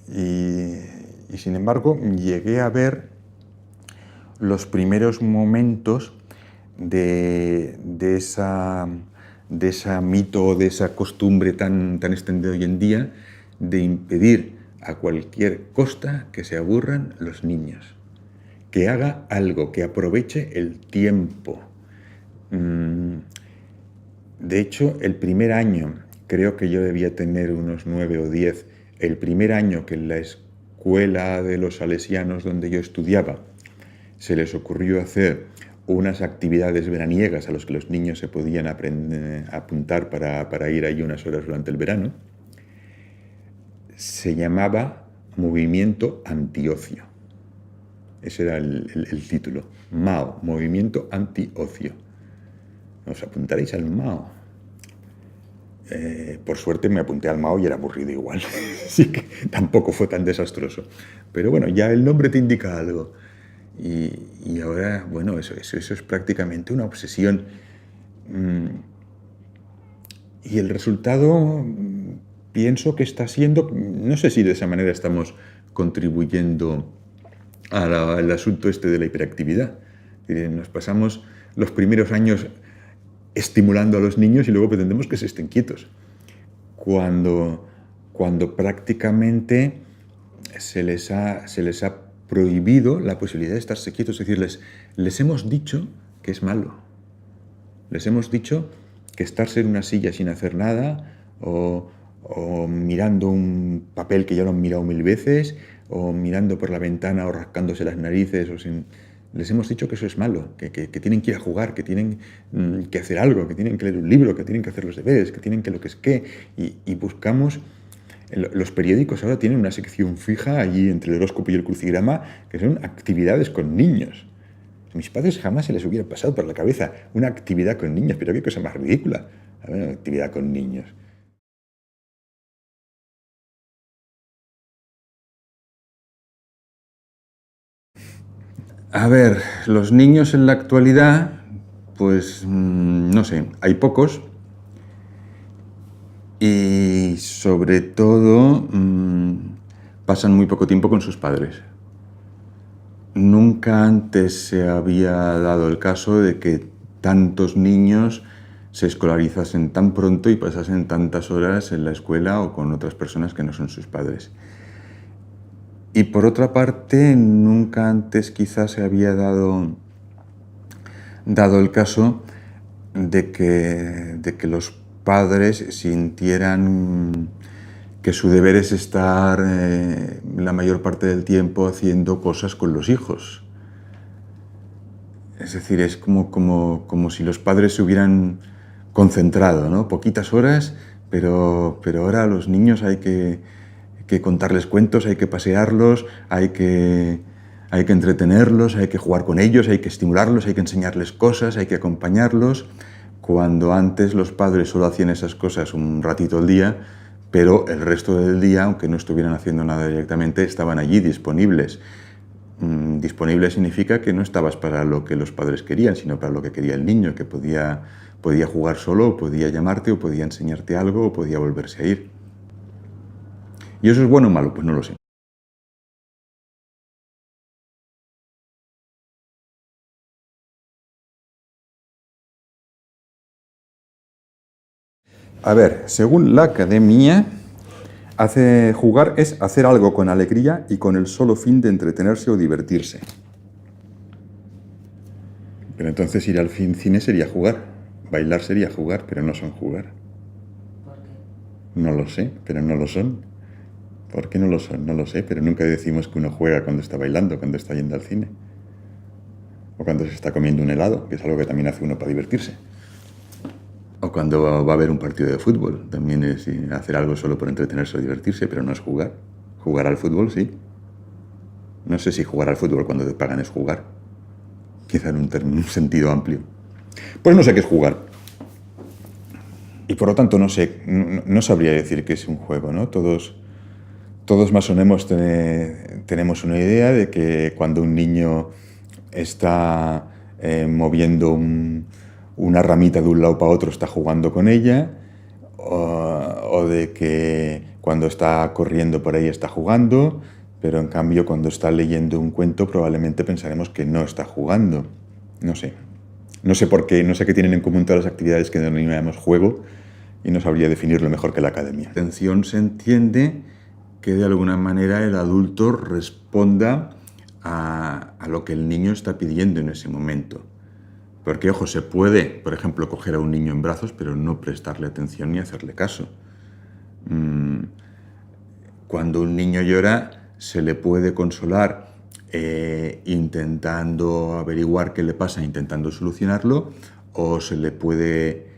Y sin embargo, llegué a ver los primeros momentos de esa mito, de esa costumbre tan extendida hoy en día de impedir a cualquier costa que se aburran los niños, que haga algo, que aproveche el tiempo. De hecho, el primer año, creo que yo debía tener unos 9 o 10, el primer año que en la escuela de los salesianos donde yo estudiaba se les ocurrió hacer unas actividades veraniegas a las que los niños se podían apuntar para ir ahí unas horas durante el verano, se llamaba Movimiento Antiocio. Ese era el título. MAO, Movimiento Antiocio. ¿Os apuntaréis al MAO? Por suerte me apunté al MAO y era aburrido igual. Así que tampoco fue tan desastroso. Pero bueno, ya el nombre te indica algo. Y ahora, bueno, eso es prácticamente una obsesión. Y el resultado, pienso que está siendo, no sé si de esa manera estamos contribuyendo al asunto este de la hiperactividad. Nos pasamos los primeros años estimulando a los niños y luego pretendemos que se estén quietos. Cuando prácticamente se les ha prohibido la posibilidad de estarse quietos, es decir, les hemos dicho que es malo. Les hemos dicho que estarse en una silla sin hacer nada o mirando un papel que ya lo han mirado 1000 veces o mirando por la ventana o rascándose las narices les hemos dicho que eso es malo, que tienen que ir a jugar, que tienen que hacer algo, que tienen que leer un libro, que tienen que hacer los deberes, que tienen que lo que es qué, y buscamos. Los periódicos ahora tienen una sección fija allí entre el horóscopo y el crucigrama que son actividades con niños. A mis padres jamás se les hubiera pasado por la cabeza una actividad con niños, pero qué cosa más ridícula, una actividad con niños. A ver, los niños en la actualidad, pues no sé, hay pocos y sobre todo pasan muy poco tiempo con sus padres. Nunca antes se había dado el caso de que tantos niños se escolarizasen tan pronto y pasasen tantas horas en la escuela o con otras personas que no son sus padres. Y por otra parte, nunca antes quizás se había dado el caso de que los padres sintieran que su deber es estar la mayor parte del tiempo haciendo cosas con los hijos. Es decir, es como si los padres se hubieran concentrado, ¿no? Poquitas horas, pero ahora a los niños hay que contarles cuentos, hay que pasearlos, hay que entretenerlos, hay que jugar con ellos, hay que estimularlos, hay que enseñarles cosas, hay que acompañarlos, cuando antes los padres solo hacían esas cosas un ratito al día, pero el resto del día, aunque no estuvieran haciendo nada directamente, estaban allí disponibles. Disponible significa que no estabas para lo que los padres querían, sino para lo que quería el niño, que podía jugar solo, o podía llamarte, o podía enseñarte algo, o podía volverse a ir. ¿Y eso es bueno o malo? Pues no lo sé. A ver, según la academia, Jugar es hacer algo con alegría y con el solo fin de entretenerse o divertirse. Pero entonces ir al cine sería jugar. Bailar sería jugar, pero no son jugar. ¿Por qué? No lo sé, pero no lo son. ¿Por qué no lo son? No lo sé, pero nunca decimos que uno juega cuando está bailando, cuando está yendo al cine. O cuando se está comiendo un helado, que es algo que también hace uno para divertirse. O cuando va a haber un partido de fútbol, también es hacer algo solo por entretenerse o divertirse, pero no es jugar. Jugar al fútbol, sí. No sé si jugar al fútbol cuando te pagan es jugar. Quizá en un sentido amplio. Pues no sé qué es jugar. Y por lo tanto no sé, no sabría decir que es un juego, ¿no? Todos más o menos tenemos una idea de que cuando un niño está moviendo una ramita de un lado para otro está jugando con ella, o de que cuando está corriendo por ahí está jugando, pero en cambio cuando está leyendo un cuento probablemente pensaremos que no está jugando. No sé. No sé por qué, no sé qué tienen en común todas las actividades que denominamos juego y no sabría definirlo mejor que la academia. Atención se entiende que de alguna manera el adulto responda a lo que el niño está pidiendo en ese momento. Porque, ojo, se puede, por ejemplo, coger a un niño en brazos, pero no prestarle atención ni hacerle caso. Cuando un niño llora, se le puede consolar intentando averiguar qué le pasa, intentando solucionarlo, o se le puede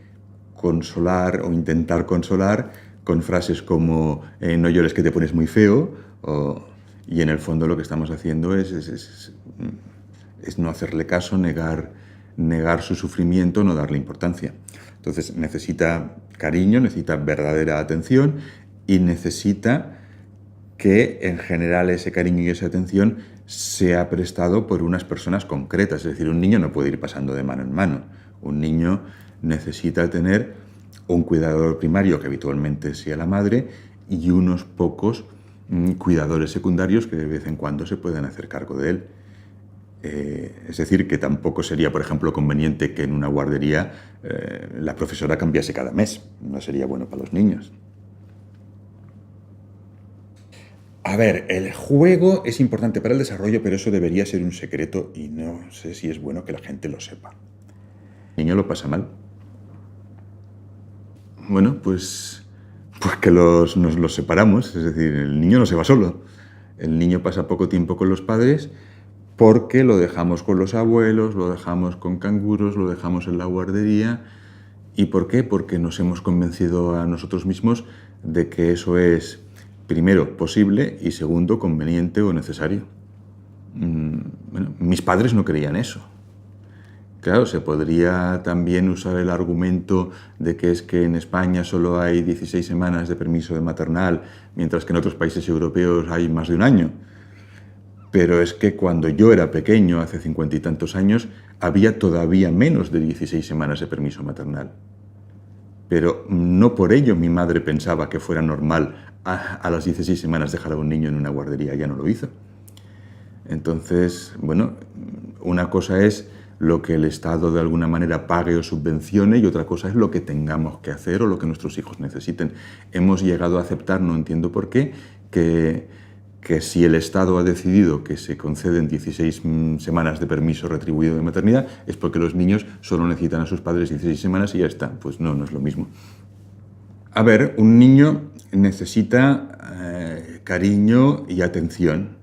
consolar o intentar consolar con frases como no llores que te pones muy feo, y en el fondo lo que estamos haciendo es no hacerle caso, negar su sufrimiento, no darle importancia. Entonces necesita cariño, necesita verdadera atención y necesita que en general ese cariño y esa atención sea prestado por unas personas concretas. Es decir, un niño no puede ir pasando de mano en mano. Un niño necesita tener un cuidador primario, que habitualmente sea la madre, y unos pocos cuidadores secundarios que de vez en cuando se puedan hacer cargo de él. Es decir, que tampoco sería, por ejemplo, conveniente que en una guardería la profesora cambiase cada mes. No sería bueno para los niños. A ver, el juego es importante para el desarrollo, pero eso debería ser un secreto y no sé si es bueno que la gente lo sepa. El niño lo pasa mal. Bueno, pues que nos los separamos, es decir, el niño no se va solo. El niño pasa poco tiempo con los padres porque lo dejamos con los abuelos, lo dejamos con canguros, lo dejamos en la guardería. ¿Y por qué? Porque nos hemos convencido a nosotros mismos de que eso es, primero, posible y segundo, conveniente o necesario. Bueno, mis padres no creían eso. Claro, se podría también usar el argumento de que es que en España solo hay 16 semanas de permiso de maternal, mientras que en otros países europeos hay más de un año. Pero es que cuando yo era pequeño, hace 50 y tantos años, había todavía menos de 16 semanas de permiso maternal. Pero no por ello mi madre pensaba que fuera normal a las 16 semanas dejar a un niño en una guardería, ya no lo hizo. Entonces, bueno, una cosa es lo que el Estado de alguna manera pague o subvencione y otra cosa es lo que tengamos que hacer o lo que nuestros hijos necesiten. Hemos llegado a aceptar, no entiendo por qué, que si el Estado ha decidido que se conceden 16 semanas de permiso retribuido de maternidad es porque los niños solo necesitan a sus padres 16 semanas y ya está. Pues no es lo mismo. A ver, un niño necesita cariño y atención.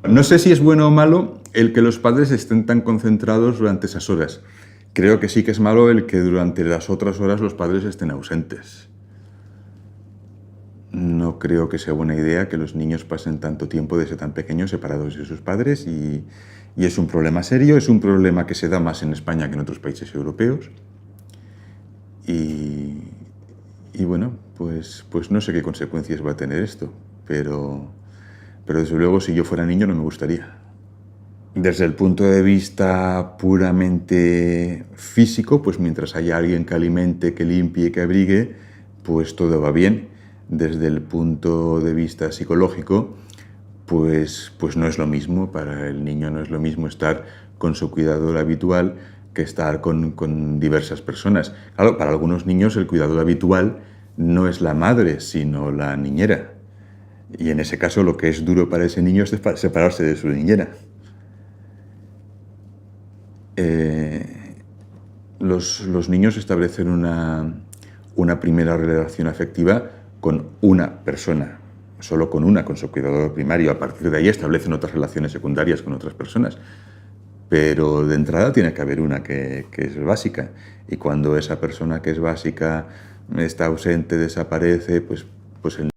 No sé si es bueno o malo el que los padres estén tan concentrados durante esas horas. Creo que sí que es malo el que durante las otras horas los padres estén ausentes. No creo que sea buena idea que los niños pasen tanto tiempo desde tan pequeños separados de sus padres y es un problema serio, es un problema que se da más en España que en otros países europeos. Y bueno, pues no sé qué consecuencias va a tener esto, pero desde luego si yo fuera niño no me gustaría. Desde el punto de vista puramente físico, pues mientras haya alguien que alimente, que limpie, que abrigue, pues todo va bien. Desde el punto de vista psicológico, pues no es lo mismo, para el niño no es lo mismo estar con su cuidador habitual que estar con diversas personas. Claro, para algunos niños el cuidador habitual no es la madre, sino la niñera. Y en ese caso lo que es duro para ese niño es separarse de su niñera. Los niños establecen una primera relación afectiva con una persona, solo con una, con su cuidador primario. A partir de ahí establecen otras relaciones secundarias con otras personas. Pero de entrada tiene que haber una que es básica. Y cuando esa persona que es básica está ausente, desaparece, pues el